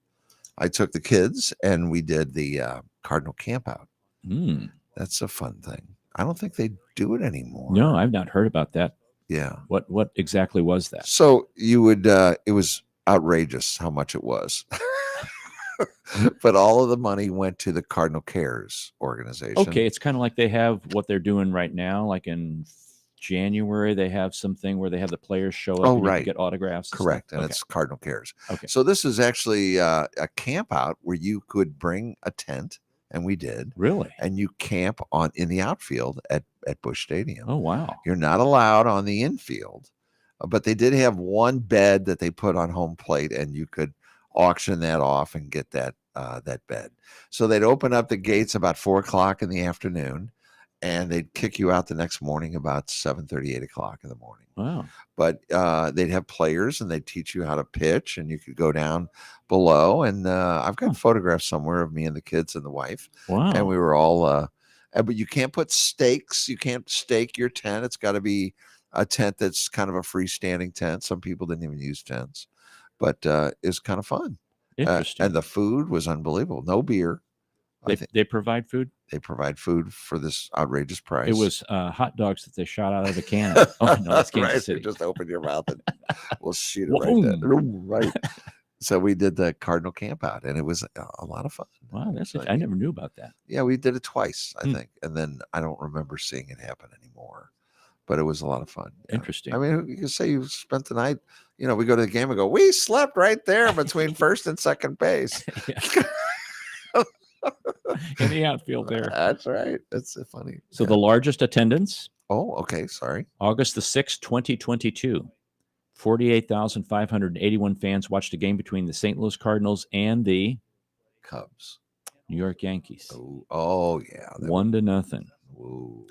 I took the kids and we did the Cardinal campout. Hmm. That's a fun thing. I don't think they do it anymore. No, I've not heard about that. Yeah. What exactly was that? So you would it was outrageous how much it was. But all of the money went to the Cardinal Cares organization. Okay, it's kind of like they have what they're doing right now. Like in January, they have something where they have the players show up Oh, and you can right. get autographs. and Correct. stuff? And Okay. it's Cardinal Cares. Okay. So this is actually a camp out where you could bring a tent, and we did, Really? and you camp in the outfield at Busch Stadium. Oh, wow. You're not allowed on the infield, but they did have one bed that they put on home plate, and you could auction that off and get that bed. So they'd open up the gates about 4:00 in the afternoon, and they'd kick you out the next morning about 7:30, 8:00 in the morning. Wow. But they'd have players, and they'd teach you how to pitch, and you could go down below. And I've got photographs somewhere of me and the kids and the wife, Wow. and we were all. But you can't put stakes. You can't stake your tent. It's got to be a tent that's kind of a freestanding tent. Some people didn't even use tents, but it's kind of fun. Interesting. And the food was unbelievable. No beer. they provide food? They provide food for this outrageous price. It was hot dogs that they shot out of a can. Oh, no, that's Kansas right. City. You just open your mouth and we'll shoot it right there. Whoom. Right. So we did the Cardinal camp out, and it was a lot of fun. Wow, that's So, I never knew about that. Yeah, we did it twice, I Hmm. think. And then I don't remember seeing it happen anymore. But it was a lot of fun. Yeah. Interesting. I mean, you can say you spent the night, we go to the game and go, we slept right there between first and second base. In the outfield there. That's right. That's funny. So Yeah. the largest attendance, Oh, okay. Sorry. August the 6th, 2022. 48,581 fans watched a game between the St. Louis Cardinals and the Cubs. New York Yankees. Oh yeah. 1-0. Whoa.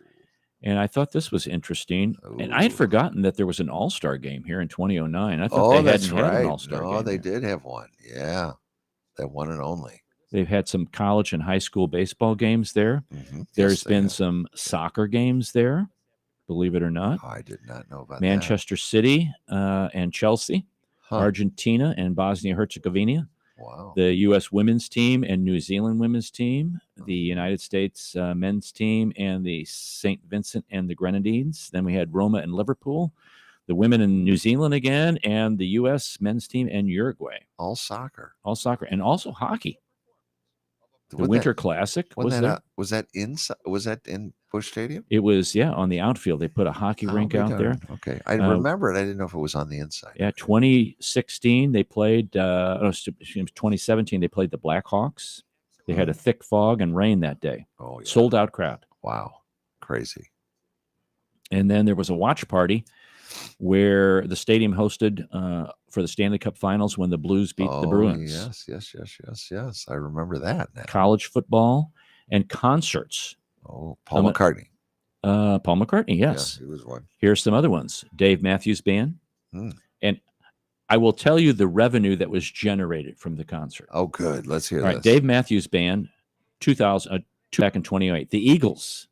And I thought this was interesting. And I had Ooh. forgotten that there was an All-Star game here in 2009. I thought Oh, they that's hadn't had right. an All-Star No, game. they here. did have one. Yeah. That one and only. They've had some college and high school baseball games there. Mhm. There's Yes, they been have. some soccer games there, believe it or not. Oh, I did not know about Manchester City and Chelsea, that. Huh. Argentina and Bosnia-Herzegovina, Wow. the U.S. women's team and New Zealand women's team, the United States men's team, and the St. Vincent and the Grenadines. Then we had Roma and Liverpool, the women in New Zealand again, and the U.S. men's team and Uruguay. All soccer. All soccer and also hockey. The Wasn't Winter that- Classic wasn't was that, there. was that in Busch Stadium? It was, on the outfield. They put a hockey rink Oh, out there. Okay. I Uh, remember it. I didn't know if it was on the inside. Yeah, 2016 they played. 2017 they played the Blackhawks. They had a thick fog and rain that day. Oh, yeah. Sold out crowd. Wow. Crazy. And then there was a watch party where the stadium hosted for the Stanley Cup Finals when the Blues beat the Bruins. Yes. I remember that now. College football and concerts. Oh, Paul Um, McCartney. Paul McCartney, yes. Yeah, he was one. Here's some other ones. Dave Matthews Band. Hmm. And I will tell you the revenue that was generated from the concert. Oh, good. Let's hear All right, this. Dave Matthews Band, 2000 back in 2008. The Eagles,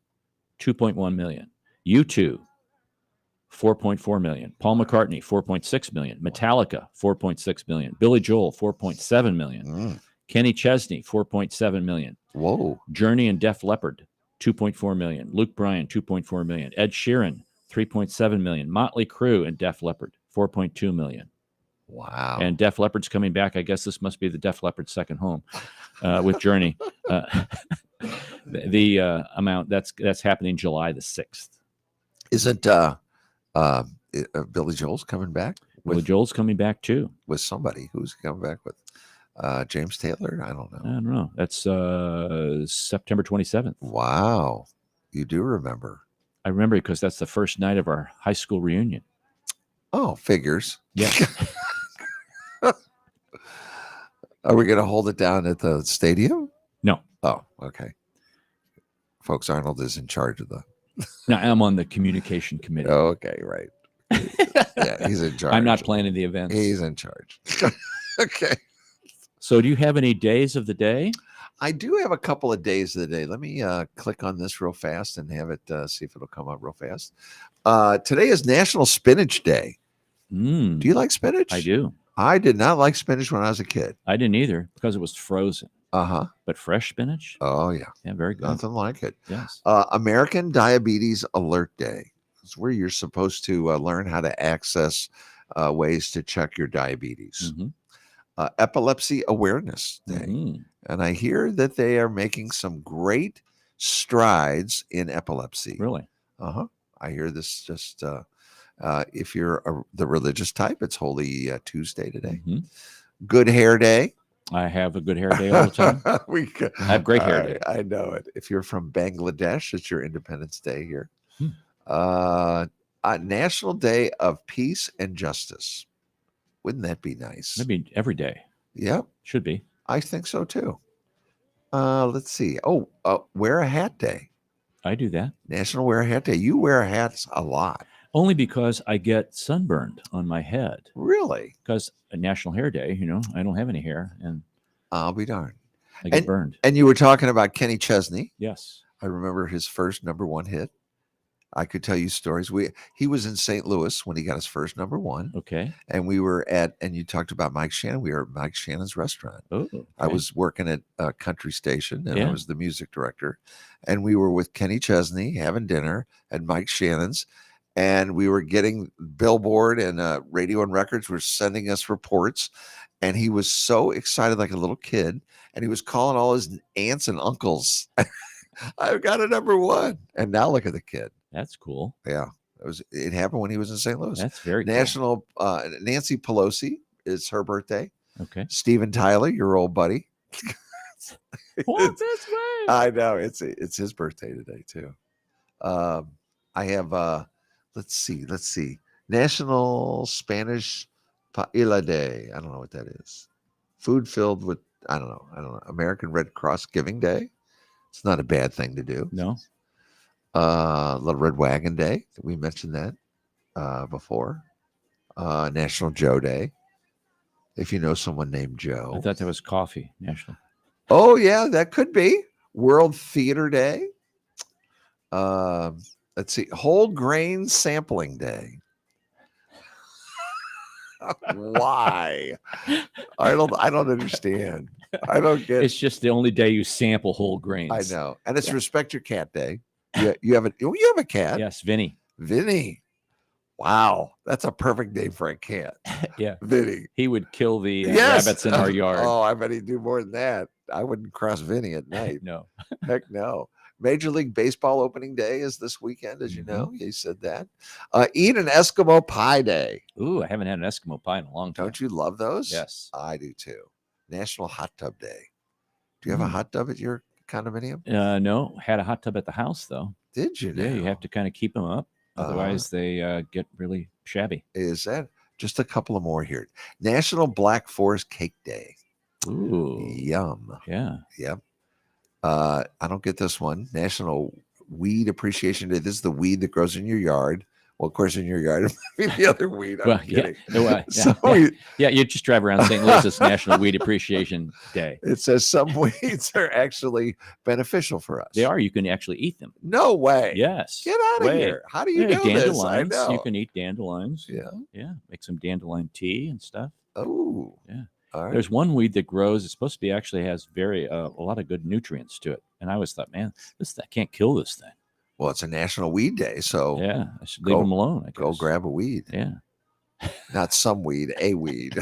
2.1 million. U2, 4.4 million. Paul McCartney, 4.6 million. Metallica, 4.6 million. Billy Joel, 4.7 million. Mm. Kenny Chesney, 4.7 million. Whoa. Journey and Def Leppard, 2.4 million. Luke Bryan, 2.4 million. Ed Sheeran, 3.7 million. Motley Crue and Def Leppard, 4.2 million. Wow. And Def Leppard's coming back. I guess this must be the Def Leppard second home with Journey. The amount that's happening July the 6th. Isn't Billy Joel's coming back Well, Joel's coming back too. with somebody? Who's he coming back with? James Taylor? I don't I know. don't know. That's September 27th. Wow. You do remember. I remember because that's the first night of our high school reunion. Oh, figures. Yeah. Are we going to hold it down at the stadium? No. Oh, okay. Folks, Arnold is in charge of the. Now I'm on the communication committee. Oh, okay, right. Yeah, he's in charge. I'm not planning the events. He's in charge. Okay. So, do you have any days of the day? I do have a couple of days of the day. Let me click on this real fast and have it see if it'll come up real fast. Today is National Spinach Day. Mm, Do you like spinach? I do. I did not like spinach when I was a kid. I didn't either because it was frozen. Uh-huh. But fresh spinach, Oh, yeah. yeah, very good. Nothing like it. Yes. American Diabetes Alert Day. It's where you're supposed to learn how to access ways to check your diabetes. Mhm. Epilepsy Awareness Day. Mhm. And I hear that they are making some great strides in epilepsy. Really? Uh-huh. I hear this just if you're the religious type, it's Holy Tuesday today. Mhm. Good Hair Day. I have a good hair day all the time. I have great hair day. I know it. If you're from Bangladesh, it's your Independence Day here. Hmm. National Day of Peace and Justice. Wouldn't that be nice? Maybe every day. Yep, Should be. I think so too. Let's see. Oh, Wear a Hat Day. I do that. National Wear a Hat Day. You wear hats a lot. Only because I get sunburned on my head. Really? Because a National Hair Day, I don't have any hair and I'll be darned. I get burned. And you were talking about Kenny Chesney. Yes. I remember his first #1 hit. I could tell you stories. He was in St. Louis when he got his first #1. Okay. And we were and you talked about Mike Shannon. We were at Mike Shannon's restaurant. Oh, I okay. was working at a country station and I Yeah. was the music director. And we were with Kenny Chesney having dinner at Mike Shannon's. And we were getting Billboard and Radio and Records were sending us reports. And he was so excited, like a little kid. And he was calling all his aunts and uncles. I've got a #1. And now look at the kid. That's cool. Yeah. It happened when he was in St. Louis. That's very cool. National Nancy Pelosi is her birthday. Okay. Steven Tyler, your old buddy. Walk this way. I know it's his birthday today too. I have let's see, National Spanish Paella Day. I don't know what that is. Food filled with I don't know. American Red Cross Giving Day. It's not a bad thing to do. No. Little Red Wagon Day. We mentioned that before. National Joe Day. If you know someone named Joe. I thought that was coffee. National. Oh, yeah, that could be. World Theater Day. Let's see. Whole Grain Sampling Day. Why? I don't understand. I don't get It's just the only day you sample whole grains. I know. And it's Respect Your Cat Day. You have a cat? Yes, Vinny. Vinny. Wow. That's a perfect name for a cat. Yeah. Vinny. He would kill the Yes. rabbits in our yard. Oh, I bet he'd do more than that. I wouldn't cross Vinny at night. No. Heck no. Major League Baseball opening day is this weekend, as you Mhm. know. You said that. Eat an Eskimo Pie Day. Ooh, I haven't had an Eskimo pie in a long time. Don't you love those? Yes. I do too. National Hot Tub Day. Do you have a Mm. hot tub at your condominium? No, had a hot tub at the house though. Did you? Yeah, you now? have to kind of keep them up, otherwise they get really shabby. Is that just a couple of more here? National Black Forest Cake Day. Ooh, Yum. yeah. Yep. I don't get this one. National Weed Appreciation Day. This is the weed that grows in your yard. Well, of course, in your yard, it might be the other weed. I'm Well, kidding. yeah, So yeah. You just drive around St. Louis. It's National Weed Appreciation Day. it says some weeds are actually beneficial for us. They are. You can actually eat them. No way. Yes. Get out of Way. here. How do you Yeah, know this? I dandelions. know. You can eat dandelions. Yeah. Yeah. Make some dandelion tea and stuff. Oh. Yeah. All right. There's one weed that grows. It's supposed to be actually has very a lot of good nutrients to it. And I always thought, man, I can't kill this thing. Well, it's a National Weed Day, so Yeah, I should leave Go- them alone. I go guess. grab a weed. Yeah. Not some weed, a weed.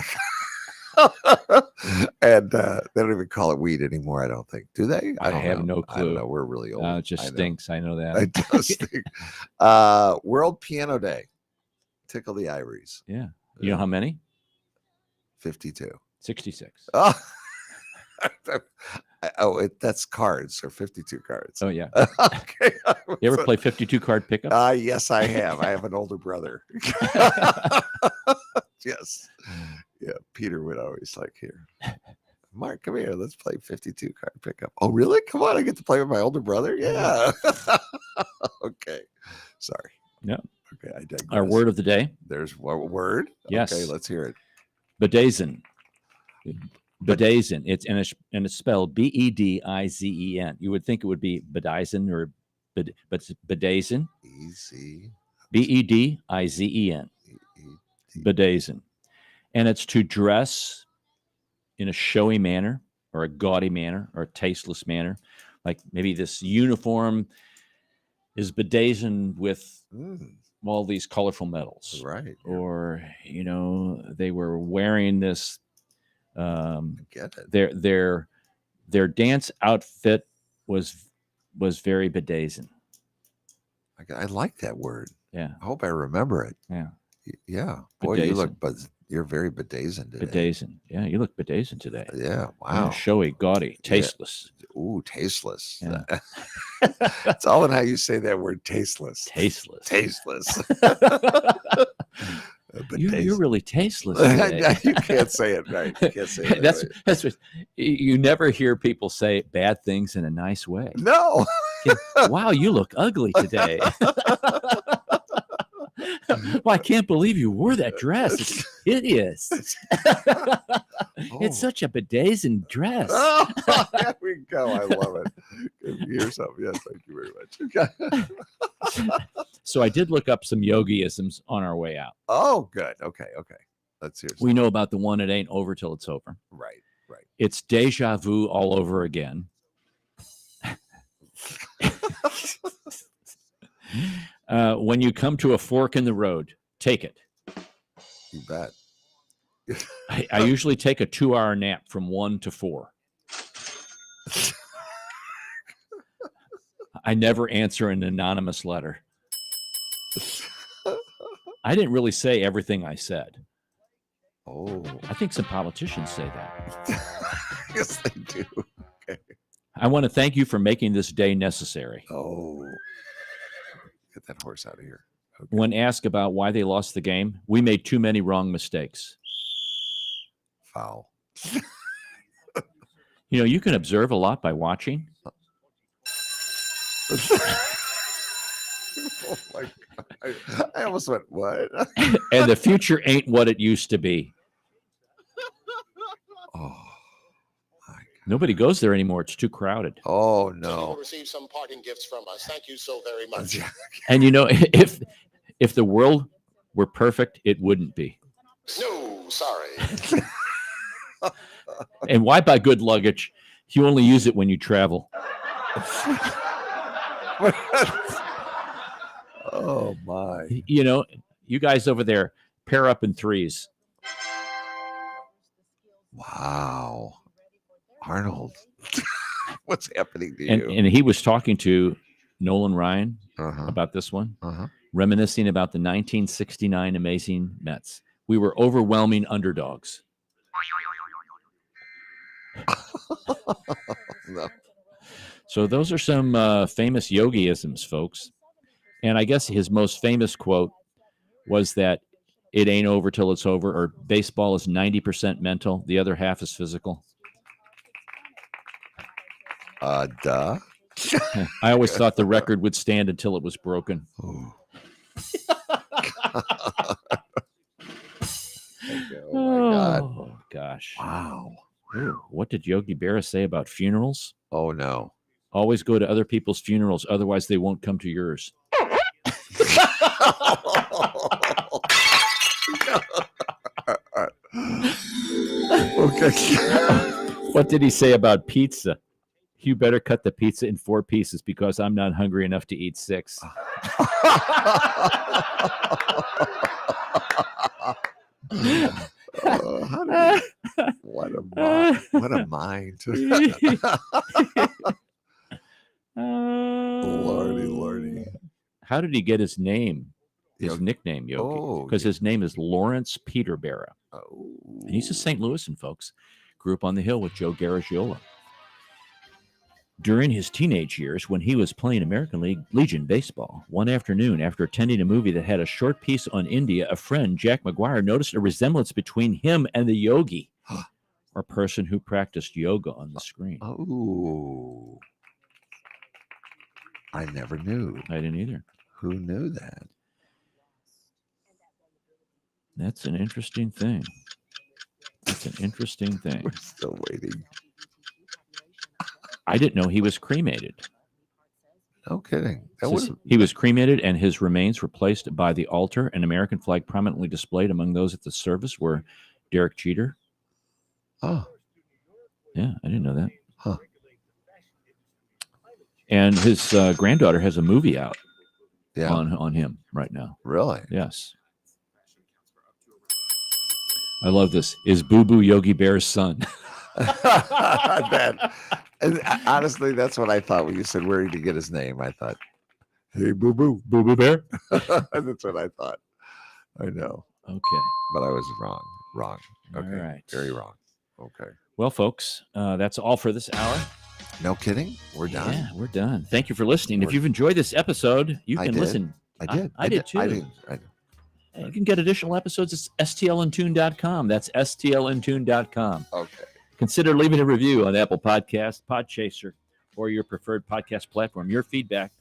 And they don't even call it weed anymore, I don't think. Do they? I don't have know. no I don't clue. know. We're really old. It just I know. stinks. I know that. It does stink. World Piano Day. Tickle the ivories. Yeah. You know how many? 52. 66. Oh, that's cards or 52 cards. Oh yeah. Okay. You ever play 52 card pickup? Yes, I have. I have an older brother. Yes. Yeah. Peter would always like, here, Mark, come here. Let's play 52 card pickup. Oh, really? Come on. I get to play with my older brother. Yeah. Okay. Sorry. Yeah. Okay, I digress. Our word of the day, There's what word? Yes. Okay, let's hear it. bedazen. Bedazen. It's spelled Bedizen. You would think it would be bedizen but it's bedazen. Easy. Bedizen. Bedazen. And it's to dress in a showy manner or a gaudy manner or a tasteless manner. Like maybe this uniform is bedizened with all these colorful metals. Right. Or, they were wearing this Get it. their dance outfit was very bedazen. I like that word. Yeah. I hope I remember it. Yeah. Yeah. Boy, you look, but you're very bedazen today. Bedazen. Yeah, you look bedazen today. Yeah. Yeah, Wow. showy, gaudy, tasteless. Ooh, tasteless. Yeah. It's all in how you say that word, tasteless. Tasteless. Tasteless. You're really tasteless today. You can't say it right. You can't say it that's right. that's what you never hear people say bad things in a nice way. No. Wow, you look ugly today. Well, I can't believe you wore that dress. It's hideous. It's such a bedazen dress. Oh, there we go. I love it. Here's something. Yes, thank you very much. So I did look up some yogiisms on our way out. Oh, good. Okay. Let's hear some. We know about the one, it ain't over till it's over. Right. It's deja vu all over again. When you come to a fork in the road, take it. You bet. I usually take a 2-hour nap from 1 to 4. I never answer an anonymous letter. I didn't really say everything I said. Oh, I think some politicians say that. yes, they do. I want to thank you for making this day necessary. Oh, get that horse out of here. Okay. When asked about why they lost the game, we made too many wrong mistakes. Foul. You can observe a lot by watching. Oh my God. I almost went, what? And the future ain't what it used to be. Oh, Nobody goes there anymore. It's too crowded. oh You no. will receive some parting gifts from us. Thank you so very much. And if the world were perfect, it wouldn't be. No, sorry. And why buy good luggage? You only use it when you travel. Oh my. You guys over there, pair up in threes. Wow. Arnold. What's happening to And you? and he was talking to Nolan Ryan Uh-huh. about this one, Uh-huh. reminiscing about the 1969 amazing Mets. We were overwhelming underdogs. No. So those are some famous yogiisms, folks. And I guess his most famous quote was that it ain't over till it's over, or baseball is 90% mental, the other half is physical. Duh. I always thought the record would stand until it was broken. Oh. Oh my God. Oh, gosh. Wow. Ooh, what did Yogi Berra say about funerals? Oh no. Always go to other people's funerals, otherwise they won't come to yours. Okay. What did he say about pizza? You better cut the pizza in 4 pieces because I'm not hungry enough to eat 6. What a mind. Lordy. How did he get his name? His Yogi. nickname, Yogi. Oh, Because his name is Lawrence Peter Berra. Oh. And he's a St. Louisan, folks. Grew up on the Hill with Joe Garagiola. During his teenage years, when he was playing American Legion baseball, one afternoon after attending a movie that had a short piece on India, a friend, Jack McGuire, noticed a resemblance between him and the yogi, or person who practiced yoga on the screen. Oh. I never knew. I didn't either. Who knew that? That's an interesting thing. That's an interesting thing. We're still waiting. I didn't know he was cremated. No kidding. That Says was he was cremated and his remains were placed by the altar. An American flag prominently displayed among those at the service were Derek Jeter. oh Yeah, I didn't know that. Huh. And his granddaughter has a movie out yeah. on him right now. Really? Yes. I love this. Is Boo Boo Yogi Bear's son? And honestly, that's what I thought when you said where did he get his name. I thought, hey, Boo Boo. Boo Boo Bear? That's what I thought. I know, Okay. but I was wrong. Wrong. Okay. All right. Very wrong. Okay. Well, folks, that's all for this hour. No kidding. We're done. Yeah, we're done. Thank you for listening. If We're- you've enjoyed this episode, you I can did. listen. I did. I did too. I did. You can get additional episodes at stlintune.com. That's stlintune.com. Okay. Consider leaving a review on Apple Podcasts, Podchaser, or your preferred podcast platform. Your feedback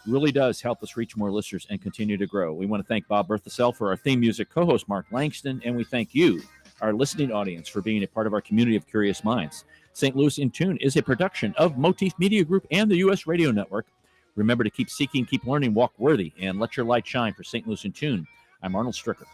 really does help us reach more listeners and continue to grow. We want to thank Bob Berthasell for our theme music, co-host Mark Langston, and we thank you, our listening audience, for being a part of our community of curious minds. St. Louis in Tune is a production of Motif Media Group and the U.S. Radio Network. Remember to keep seeking, keep learning, walk worthy, and let your light shine. For St. Louis in Tune, I'm Arnold Stricker.